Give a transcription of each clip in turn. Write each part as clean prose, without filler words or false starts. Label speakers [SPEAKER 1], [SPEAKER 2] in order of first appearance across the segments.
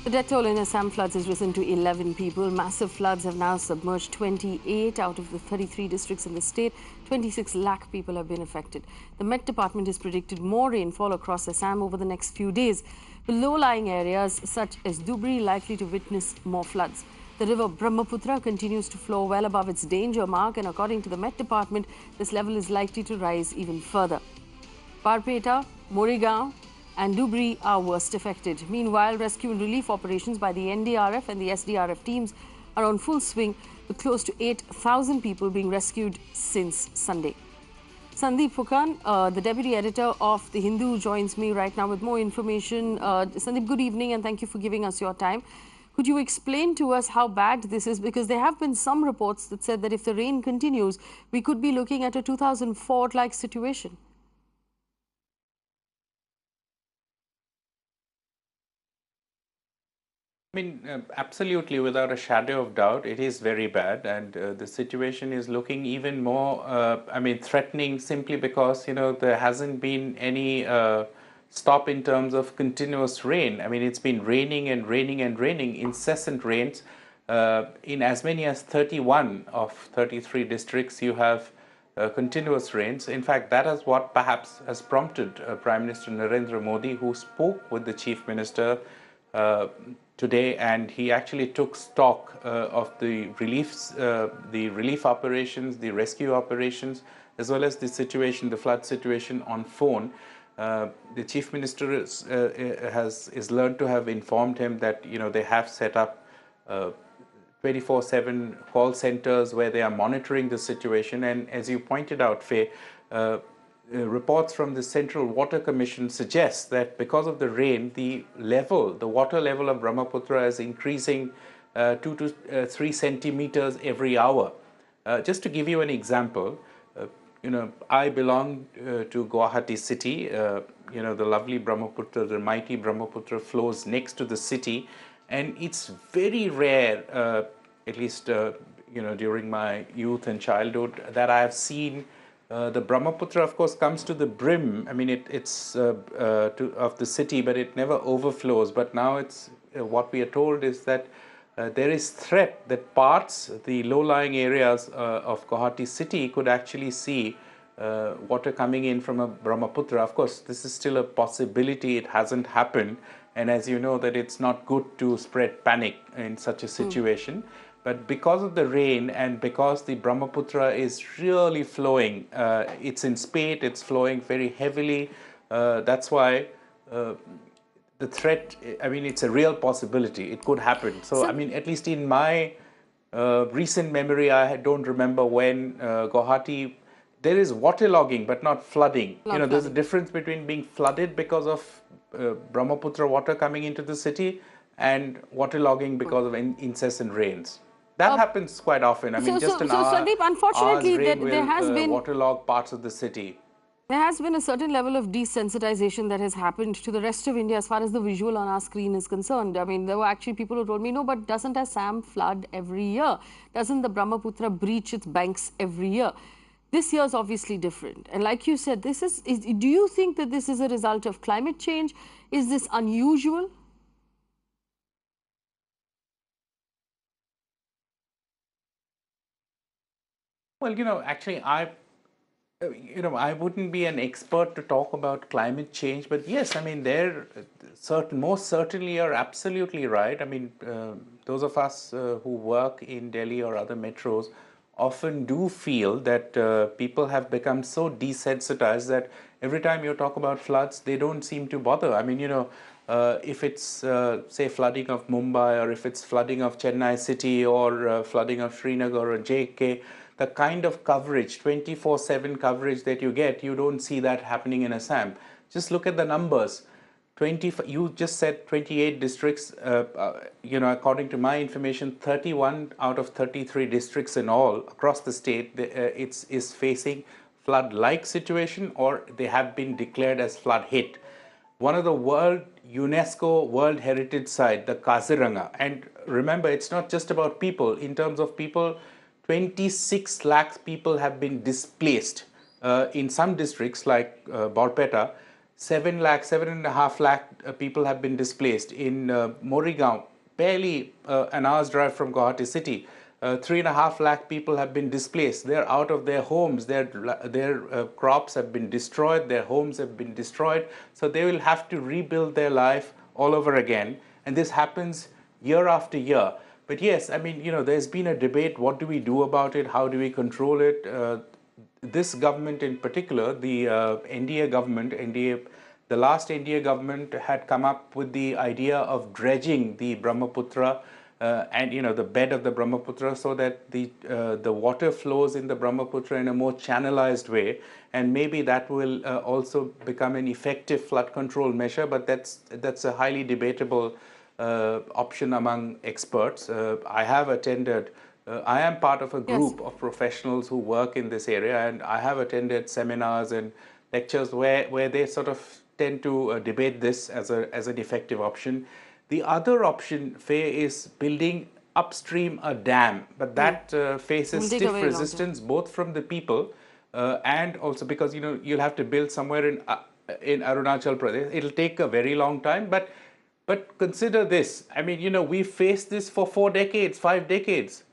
[SPEAKER 1] The death toll in Assam floods has risen to 11 people. Massive floods have now submerged 28 out of the 33 districts in the state. 26 lakh people have been affected. The Met Department has predicted more rainfall across Assam over the next few days, with low-lying areas such as Dhubri likely to witness more floods. The river Brahmaputra continues to flow well above its danger mark, and according to the Met Department, this level is likely to rise even further. Barpeta, Morigaon and Dhubri are worst affected. Meanwhile, rescue and relief operations by the NDRF and the SDRF teams are on full swing, with close to 8,000 people being rescued since Sunday. Sandeep Fukan, the deputy editor of The Hindu, joins me right now with more information. Sandeep, good evening and thank you for giving us your time. Could you explain to us how bad this is? Because there have been some reports that said that if the rain continues, we could be looking at a 2004-like situation.
[SPEAKER 2] I mean, absolutely, without a shadow of doubt, it is very bad, and the situation is looking even more, threatening simply because, there hasn't been any stop in terms of continuous rain. I mean, it's been raining and raining and raining, incessant rains. In as many as 31 of 33 districts, you have continuous rains. In fact, that is what perhaps has prompted Prime Minister Narendra Modi, who spoke with the Chief Minister today, and he actually took stock of the relief operations, the rescue operations, as well as the situation, the flood situation on phone. The Chief Minister is learned to have informed him that they have set up 24/7 call centers where they are monitoring the situation. And as you pointed out, Faye, reports from the Central Water Commission suggest that because of the rain, the water level of Brahmaputra is increasing 2 to 3 centimeters every hour. Just to give you an example, I belong to Guwahati city. The lovely Brahmaputra, the mighty Brahmaputra flows next to the city, and it's very rare, at least during my youth and childhood, that I have seen the Brahmaputra, of course, comes to the brim. I mean, it's of the city, but it never overflows. But now it's what we are told is that there is threat that the low-lying areas of Guwahati city could actually see water coming in from a Brahmaputra. Of course, this is still a possibility. It hasn't happened. And as you know, that it's not good to spread panic in such a situation. But because of the rain and because the Brahmaputra is really flowing, it's in spate, it's flowing very heavily. That's why the threat, I mean, it's a real possibility. It could happen. So I mean, at least in my recent memory, I don't remember when Guwahati, there is waterlogging, but not flooding. There's a difference between being flooded because of Brahmaputra water coming into the city and waterlogging because of incessant rains. That happens quite often. I mean, just an hour,
[SPEAKER 1] Sandeep, unfortunately, there has been
[SPEAKER 2] waterlogged parts of the city.
[SPEAKER 1] There has been a certain level of desensitization that has happened to the rest of India as far as the visual on our screen is concerned. I mean, there were actually people who told me, no, but doesn't Assam flood every year? Doesn't the Brahmaputra breach its banks every year? This year is obviously different. And like you said, do you think that this is a result of climate change? Is this unusual?
[SPEAKER 2] Well, actually, I wouldn't be an expert to talk about climate change, but yes, I mean, most certainly are absolutely right. I mean, those of us who work in Delhi or other metros often do feel that people have become so desensitized that every time you talk about floods, they don't seem to bother. I mean, if it's, say, flooding of Mumbai, or if it's flooding of Chennai city, or flooding of Srinagar or JK, the kind of coverage, 24/7 coverage that you get, you don't see that happening in Assam. Just look at the numbers. You just said 28 districts. According to my information, 31 out of 33 districts in all across the state, is facing flood-like situation, or they have been declared as flood hit. One of the UNESCO World Heritage Site, the Kaziranga, and remember, it's not just about people. In terms of people, 26 lakh people have been displaced in some districts like Barpeta. 7 lakh, 7.5 lakh people have been displaced. In Morigaon, barely an hour's drive from Guwahati city, 3.5 lakh people have been displaced. They're out of their homes. Their crops have been destroyed. Their homes have been destroyed. So they will have to rebuild their life all over again. And this happens year after year. But yes, I mean, there's been a debate. What do we do about it? How do we control it? This government in particular, the NDA government, the last NDA government had come up with the idea of dredging the Brahmaputra and the bed of the Brahmaputra, so that the water flows in the Brahmaputra in a more channelized way, and maybe that will also become an effective flood control measure. But that's a highly debatable option among experts. I have attended. I am part of a group of professionals who work in this area, and I have attended seminars and lectures where they sort of tend to debate this as an effective option. The other option, Faye, is building upstream a dam, but that faces stiff resistance both from the people and also because you'll have to build somewhere in Arunachal Pradesh. It'll take a very long time, but consider this. I mean, we faced this for 4 decades, 5 decades.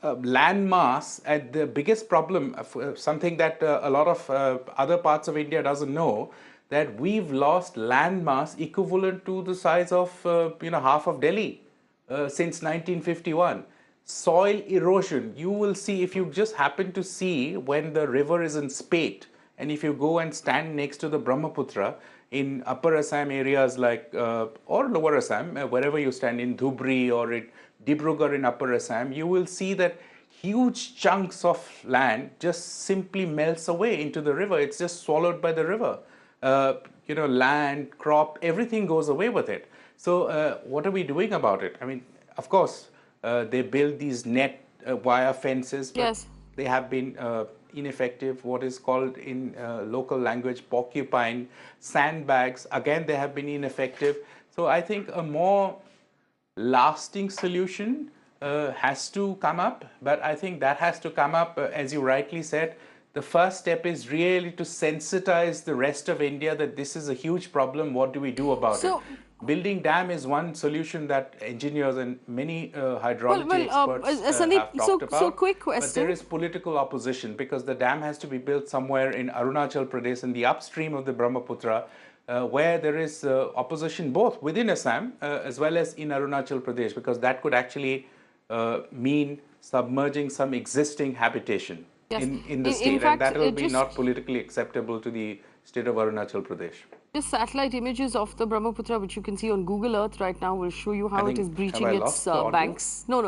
[SPEAKER 2] Land mass, and the biggest problem, something that a lot of other parts of India doesn't know, that we've lost land mass equivalent to the size of half of Delhi since 1951. Soil erosion, you will see, if you just happen to see when the river is in spate, and if you go and stand next to the Brahmaputra in Upper Assam areas or Lower Assam, wherever you stand, in Dhubri or in Dibrugarh in Upper Assam, you will see that huge chunks of land just simply melts away into the river. It's just swallowed by the river. Land, crop, everything goes away with it. So what are we doing about it? I mean, of course, they build these net wire fences, but they have been ineffective. What is called in local language porcupine sandbags, again, they have been ineffective. So I think a more lasting solution has to come up, but I think that has to come up, as you rightly said. The first step is really to sensitize the rest of India that this is a huge problem. What do we do about it? Building dam is one solution that engineers and many hydrology experts have talked about.
[SPEAKER 1] So quick question.
[SPEAKER 2] But there is political opposition because the dam has to be built somewhere in Arunachal Pradesh, in the upstream of the Brahmaputra, where there is opposition both within Assam as well as in Arunachal Pradesh, because that could actually mean submerging some existing habitation in the state, and that will be not politically acceptable to the state of Arunachal Pradesh.
[SPEAKER 1] Just satellite images of the Brahmaputra, which you can see on Google Earth right now, will show you how it is breaching its banks. No,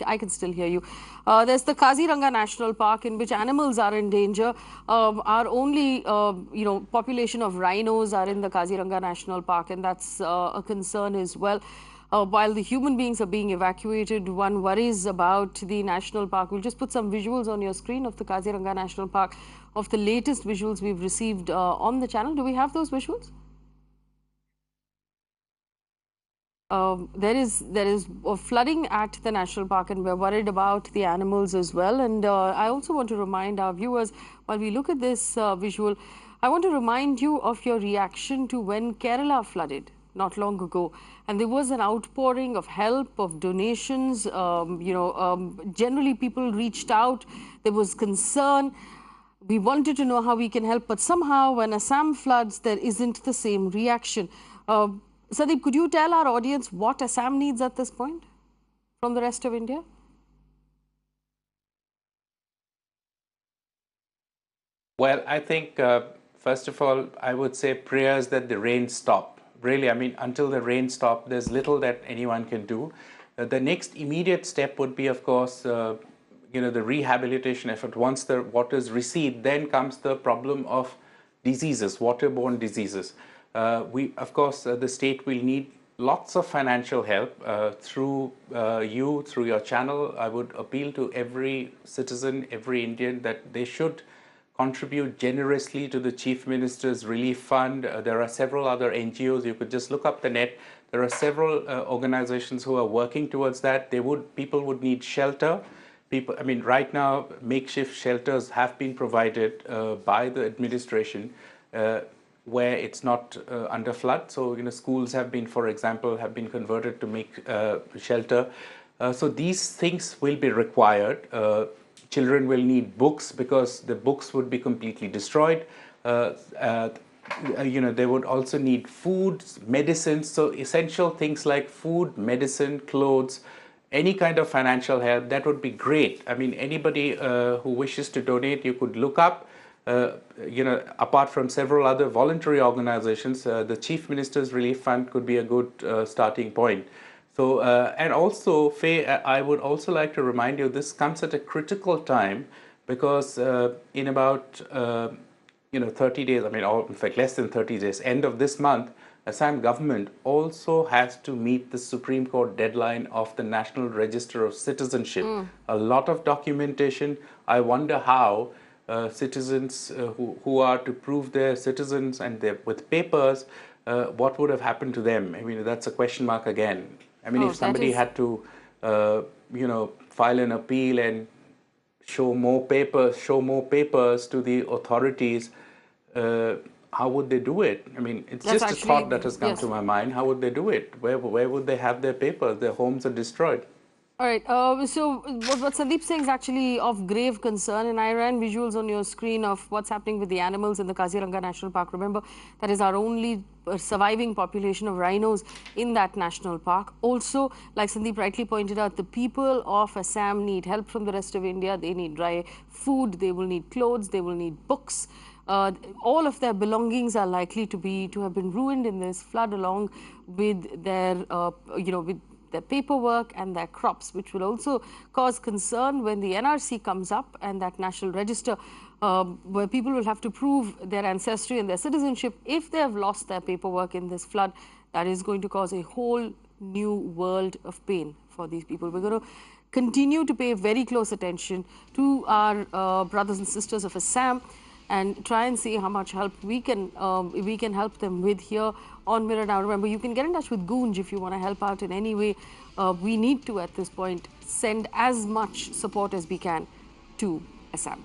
[SPEAKER 1] I can still hear you. There's the Kaziranga National Park, in which animals are in danger. Our only, population of rhinos are in the Kaziranga National Park, and that's a concern as well. While the human beings are being evacuated, one worries about the national park. We'll just put some visuals on your screen of the Kaziranga National Park, of the latest visuals we've received on the channel. Do we have those visuals? There is flooding at the national park, and we're worried about the animals as well. And I also want to remind our viewers, while we look at this visual, I want to remind you of your reaction to when Kerala flooded not long ago, and there was an outpouring of help, of donations. Generally people reached out. There was concern. We wanted to know how we can help, but somehow when Assam floods, there isn't the same reaction. Sandeep, could you tell our audience what Assam needs at this point from the rest of India?
[SPEAKER 2] Well, I think, first of all, I would say prayers that the rain stop. Really, I mean, until the rain stops, there's little that anyone can do. The next immediate step would be, of course, the rehabilitation effort. Once the waters recede, then comes the problem of diseases, waterborne diseases. Of course, the state will need lots of financial help through through your channel. I would appeal to every citizen, every Indian, that they should contribute generously to the Chief Minister's Relief Fund. There are several other NGOs. You could just look up the net. There are several organizations who are working towards that. People would need shelter. Right now, makeshift shelters have been provided by the administration. where it's not under flood. So, schools have been, for example, have been converted to make shelter. So these things will be required. Children will need books because the books would be completely destroyed. They would also need food, medicines, so essential things like food, medicine, clothes, any kind of financial help, that would be great. I mean, anybody who wishes to donate, you could look up. Apart from several other voluntary organizations, the Chief Minister's Relief Fund could be a good starting point. So, and also, Faye, I would also like to remind you, this comes at a critical time because in about 30 days, I mean, in fact, less than 30 days, end of this month, Assam government also has to meet the Supreme Court deadline of the National Register of Citizenship. A lot of documentation. I wonder how citizens who are to prove they're citizens and they're with papers, what would have happened to them? I mean, that's a question mark again. I mean, if somebody had to, file an appeal and show more papers to the authorities, how would they do it? I mean, it's just a thought that has come to my mind. How would they do it? Where would they have their papers? Their homes are destroyed.
[SPEAKER 1] All right. So what Sandeep saying is actually of grave concern, and I ran visuals on your screen of what's happening with the animals in the Kaziranga National Park. Remember, that is our only surviving population of rhinos in that national park. Also, like Sandeep rightly pointed out, the people of Assam need help from the rest of India. They need dry food. They will need clothes. They will need books. All of their belongings are likely to have been ruined in this flood, along with their with their paperwork and their crops, which will also cause concern when the NRC comes up and that national register where people will have to prove their ancestry and their citizenship. If they have lost their paperwork in this flood, that is going to cause a whole new world of pain for these people. We're going to continue to pay very close attention to our brothers and sisters of Assam and try and see how much help we can help them with here on Mirror Now. Remember, you can get in touch with Goonj if you want to help out in any way. We need to, at this point, send as much support as we can to Assam.